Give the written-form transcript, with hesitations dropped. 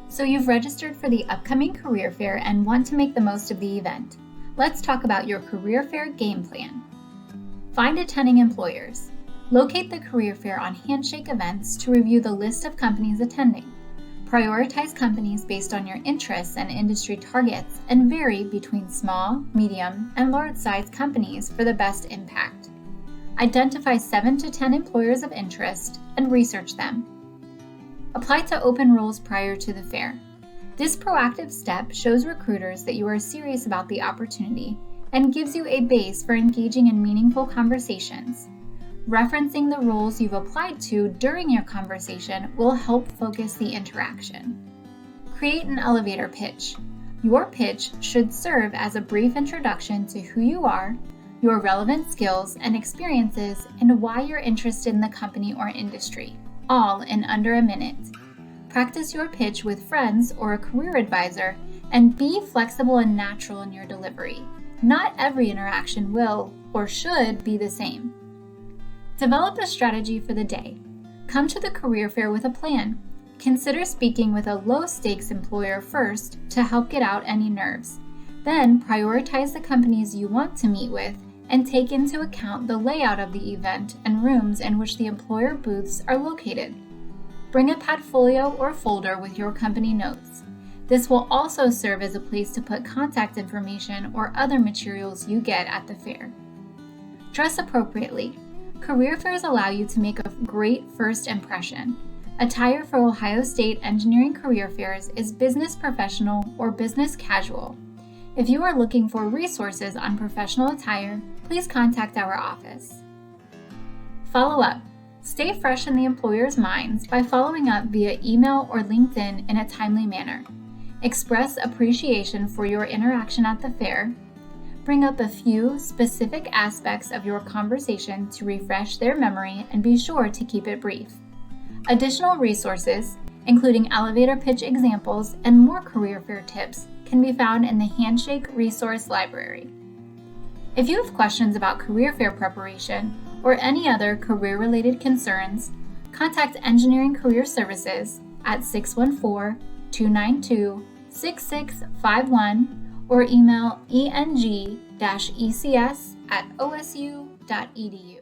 So you've registered for the upcoming career fair and want to make the most of the event. Let's talk about your career fair game plan. Find attending employers. Locate the career fair on Handshake Events to review the list of companies attending. Prioritize companies based on your interests and industry targets and vary between small, medium, and large-sized companies for the best impact. Identify 7 to 10 employers of interest and research them. Apply to open roles prior to the fair. This proactive step shows recruiters that you are serious about the opportunity and gives you a base for engaging in meaningful conversations. Referencing the roles you've applied to during your conversation will help focus the interaction. Create an elevator pitch. Your pitch should serve as a brief introduction to who you are, your relevant skills and experiences, and why you're interested in the company or industry, all in under a minute. Practice your pitch with friends or a career advisor and be flexible and natural in your delivery. Not every interaction will or should be the same. Develop a strategy for the day. Come to the career fair with a plan. Consider speaking with a low-stakes employer first to help get out any nerves. Then prioritize the companies you want to meet with and take into account the layout of the event and rooms in which the employer booths are located. Bring a Padfolio or folder with your company notes. This will also serve as a place to put contact information or other materials you get at the fair. Dress appropriately. Career fairs allow you to make a great first impression. Attire for Ohio State engineering career fairs is business professional or business casual. If you are looking for resources on professional attire, please contact our office. Follow up. Stay fresh in the employer's minds by following up via email or LinkedIn in a timely manner. Express appreciation for your interaction at the fair. Bring up a few specific aspects of your conversation to refresh their memory and be sure to keep it brief. Additional resources, including elevator pitch examples and more career fair tips, can be found in the Handshake Resource Library. If you have questions about career fair preparation or any other career-related concerns, contact Engineering Career Services at 614-292-6651 or email eng-ecs@osu.edu.